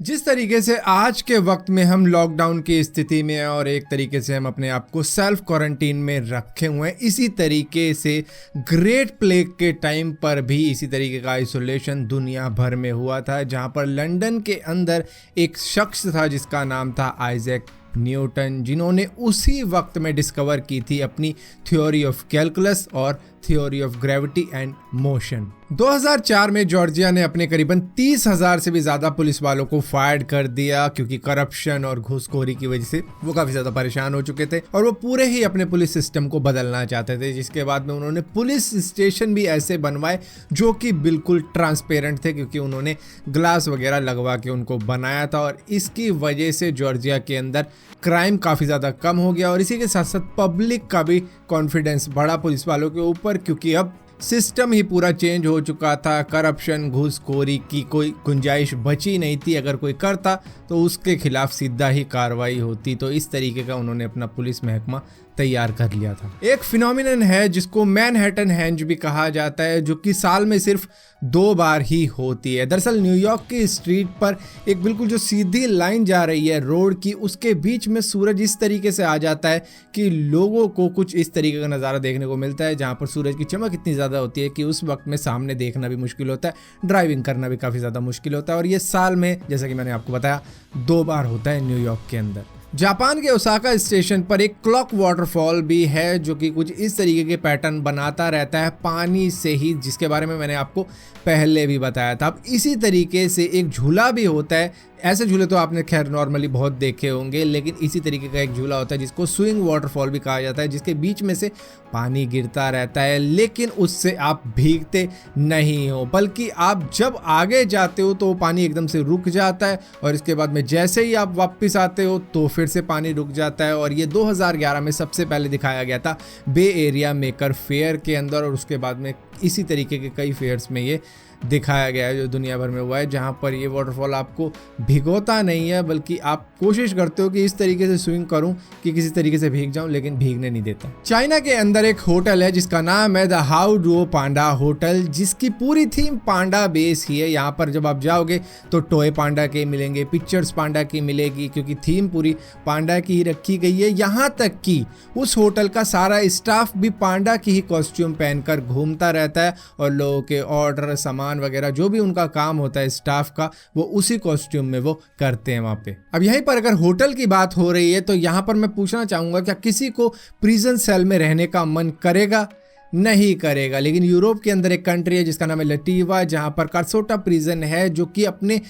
जिस तरीके से आज के वक्त में हम लॉकडाउन की स्थिति में हैं और एक तरीके से हम अपने आप को सेल्फ क्वारंटीन में रखे हुए हैं, इसी तरीके से ग्रेट प्लेग के टाइम पर भी इसी तरीके का आइसोलेशन दुनिया भर में हुआ था, जहां पर लंदन के अंदर एक शख्स था जिसका नाम था आइजैक न्यूटन, जिन्होंने उसी वक्त में डिस्कवर की थी अपनी थ्योरी ऑफ कैलकुलस और theory of gravity and motion. 2004 में जॉर्जिया ने अपने करीबन 30,000 से भी ज़्यादा पुलिस वालों को फायर कर दिया, क्योंकि करप्शन और घूसखोरी की वजह से वो काफ़ी ज़्यादा परेशान हो चुके थे और वो पूरे ही अपने पुलिस सिस्टम को बदलना चाहते थे। जिसके बाद में उन्होंने पुलिस स्टेशन भी ऐसे बनवाए जो कि बिल्कुल ट्रांसपेरेंट थे, क्योंकि उन्होंने ग्लास वगैरह लगवा के उनको बनाया था और इसकी वजह से जॉर्जिया के अंदर क्राइम काफ़ी ज़्यादा कम हो गया और इसी के साथ साथ पब्लिक का भी कॉन्फिडेंस बढ़ा पुलिस वालों के ऊपर, क्योंकि अब सिस्टम ही पूरा चेंज हो चुका था। करप्शन घूसखोरी की कोई गुंजाइश बची नहीं थी, अगर कोई करता तो उसके खिलाफ सीधा ही कार्रवाई होती। तो इस तरीके का उन्होंने अपना पुलिस महकमा तैयार कर लिया था। एक फिनोमिनन है जिसको मैनहट्टन हेंज भी कहा जाता है, जो कि साल में सिर्फ 2 बार ही होती है। दरअसल न्यूयॉर्क की स्ट्रीट पर एक बिल्कुल जो सीधी लाइन जा रही है रोड की, उसके बीच में सूरज इस तरीके से आ जाता है कि लोगों को कुछ इस तरीके का नज़ारा देखने को मिलता है, जहाँ पर सूरज की चमक इतनी ज़्यादा होती है कि उस वक्त में सामने देखना भी मुश्किल होता है, ड्राइविंग करना भी काफ़ी ज़्यादा मुश्किल होता है। और ये साल में, जैसा कि मैंने आपको बताया, 2 बार होता है न्यूयॉर्क के अंदर। जापान के ओसाका स्टेशन पर एक क्लॉक वाटरफॉल भी है, जो कि कुछ इस तरीके के पैटर्न बनाता रहता है पानी से ही, जिसके बारे में मैंने आपको पहले भी बताया था। अब इसी तरीके से एक झूला भी होता है। ऐसे झूले तो आपने खैर नॉर्मली बहुत देखे होंगे, लेकिन इसी तरीके का एक झूला होता है जिसको स्विंग वाटरफॉल भी कहा जाता है, जिसके बीच में से पानी गिरता रहता है, लेकिन उससे आप भीगते नहीं हो, बल्कि आप जब आगे जाते हो तो पानी एकदम से रुक जाता है और इसके बाद में जैसे ही आप वापस आते हो तो फिर से पानी रुक जाता है। और ये 2011 में सबसे पहले दिखाया गया था बे एरिया मेकर फेयर के अंदर, और उसके बाद में इसी तरीके के कई फेयर्स में ये दिखाया गया है जो दुनिया भर में हुआ है, जहां पर ये वाटरफॉल आपको भिगोता नहीं है, बल्कि आप कोशिश करते हो कि इस तरीके से स्विंग करूं कि किसी तरीके से भीग जाऊं, लेकिन भीगने नहीं देता। चाइना के अंदर एक होटल है जिसका नाम है the how Duo Panda hotel, जिसकी पूरी थीम पांडा बेस ही है। यहाँ पर जब आप जाओगे तो टॉय पांडा के मिलेंगे, पिक्चर्स पांडा की मिलेगी, क्योंकि थीम पूरी पांडा की ही रखी गई है। यहाँ तक कि उस होटल का सारा स्टाफ भी पांडा की ही कॉस्ट्यूम पहनकर घूमता रहता है और लोगों के ऑर्डर, सामान वगैरह जो भी उनका काम होता है स्टाफ का, वो उसी कॉस्ट्यूम में वो करते हैं वहां पे। अब यहीं पर अगर होटल की बात हो रही है तो यहां पर मैं पूछना चाहूंगा, क्या किसी को प्रिजन सेल में रहने का मन करेगा? नहीं करेगा। लेकिन यूरोप के अंदर एक कंट्री है जिसका नाम है लटीवा, जहां पर कार्सोटा प्रिजन है, जो कि अपने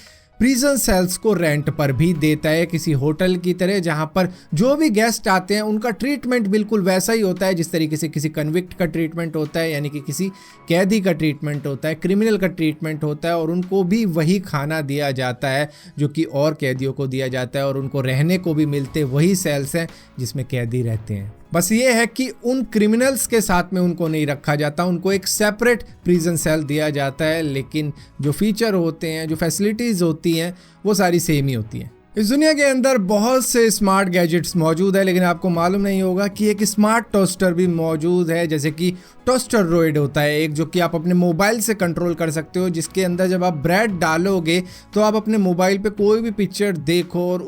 प्रिजन सेल्स को रेंट पर भी देता है, किसी होटल की तरह, जहां पर जो भी गेस्ट आते हैं उनका ट्रीटमेंट बिल्कुल वैसा ही होता है जिस तरीके से किसी कन्विक्ट का ट्रीटमेंट होता है, यानी कि किसी कैदी का ट्रीटमेंट होता है, क्रिमिनल का ट्रीटमेंट होता है, और उनको भी वही खाना दिया जाता है जो कि और कैदियों को दिया जाता है, और उनको रहने को भी मिलते वही सेल्स हैं जिसमें कैदी रहते हैं। बस ये है कि उन क्रिमिनल्स के साथ में उनको नहीं रखा जाता, उनको एक सेपरेट प्रिजन सेल दिया जाता है, लेकिन जो फीचर होते हैं, जो फैसिलिटीज़ होती हैं, वो सारी सेम ही होती हैं। इस दुनिया के अंदर बहुत से स्मार्ट गैजेट्स मौजूद है, लेकिन आपको मालूम नहीं होगा कि एक स्मार्ट टोस्टर भी मौजूद है, जैसे कि टोस्टरॉइड होता है एक, जो कि आप अपने मोबाइल से कंट्रोल कर सकते हो, जिसके अंदर जब आप ब्रेड डालोगे तो आप अपने मोबाइल पे कोई भी पिक्चर देखो और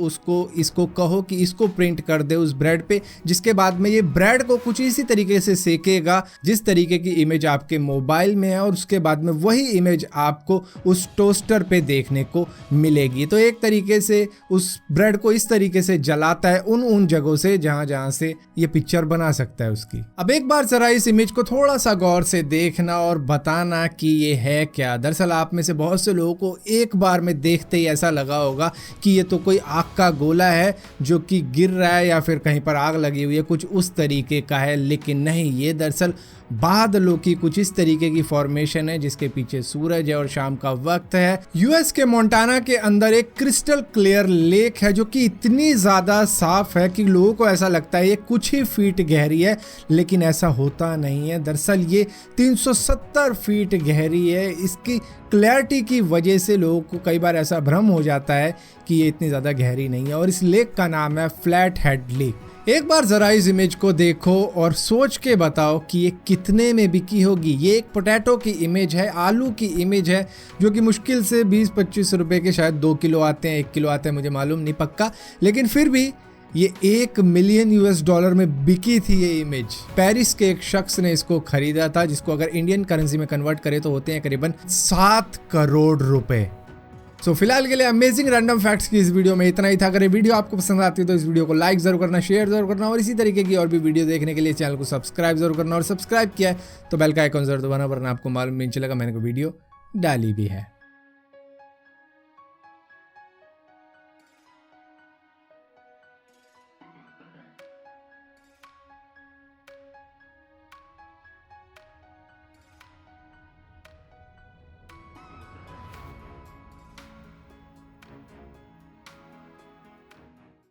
इसको कहो कि इसको प्रिंट कर दे उस ब्रेड पे, जिसके बाद में ये ब्रेड को कुछ इसी तरीके से सेकेगा जिस तरीके की इमेज आपके मोबाइल में है, और उसके बाद में वही इमेज आपको उस टोस्टर पे देखने को मिलेगी। तो एक तरीके से उस ब्रेड को इस तरीके से जलाता है उन जगहों से जहां से ये पिक्चर बना सकता है उसकी। अब एक बार जरा इस इमेज को थोड़ा सा गौर से देखना और बताना कि ये है क्या। दरअसल आप में से बहुत से लोगों को एक बार में देखते ही ऐसा लगा होगा कि ये तो कोई आग का गोला है जो कि गिर रहा है, या फिर कहीं पर आग लगी हुई है, कुछ उस तरीके का है। लेकिन नहीं, ये दरअसल बादलों की कुछ इस तरीके की फॉर्मेशन है जिसके पीछे सूरज है और शाम का वक्त है। यूएस के मोंटाना के अंदर एक क्रिस्टल क्लियर लेक है जो कि इतनी ज्यादा साफ है कि लोगों को ऐसा लगता है ये कुछ ही फीट गहरी है, लेकिन ऐसा होता नहीं है। दरअसल ये 370 फीट गहरी है। इसकी क्लैरिटी की वजह से लोगों को कई बार ऐसा भ्रम हो जाता है कि ये इतनी ज़्यादा गहरी नहीं है, और इस लेक का नाम है फ्लैट हेड लेक। एक बार जरा इस इमेज को देखो और सोच के बताओ कि ये कितने में बिकी होगी। ये एक पोटैटो की इमेज है, आलू की इमेज है, जो कि मुश्किल से 20-25 रुपए के शायद 2 किलो आते हैं, 1 किलो आते हैं, मुझे मालूम नहीं पक्का, लेकिन फिर भी ये $1 मिलियन में बिकी थी ये इमेज। पेरिस के एक शख्स ने इसको खरीदा था, जिसको अगर इंडियन करेंसी में कन्वर्ट करे तो होते हैं करीबन 7 करोड़ रुपए। सो फिलहाल के लिए अमेजिंग रैंडम फैक्ट्स की इस वीडियो में इतना ही था। अगर ये वीडियो आपको पसंद आती है तो इस वीडियो को लाइक जरूर करना, शेयर जरूर करना, और इसी तरीके की और भी वीडियो देखने के लिए चैनल को सब्सक्राइब जरूर करना, और सब्सक्राइब किया है तो बेल का आइकॉन जरूर दबाना, वरना आपको मालूम नहीं चलेगा मैंने कोई वीडियो डाली भी है।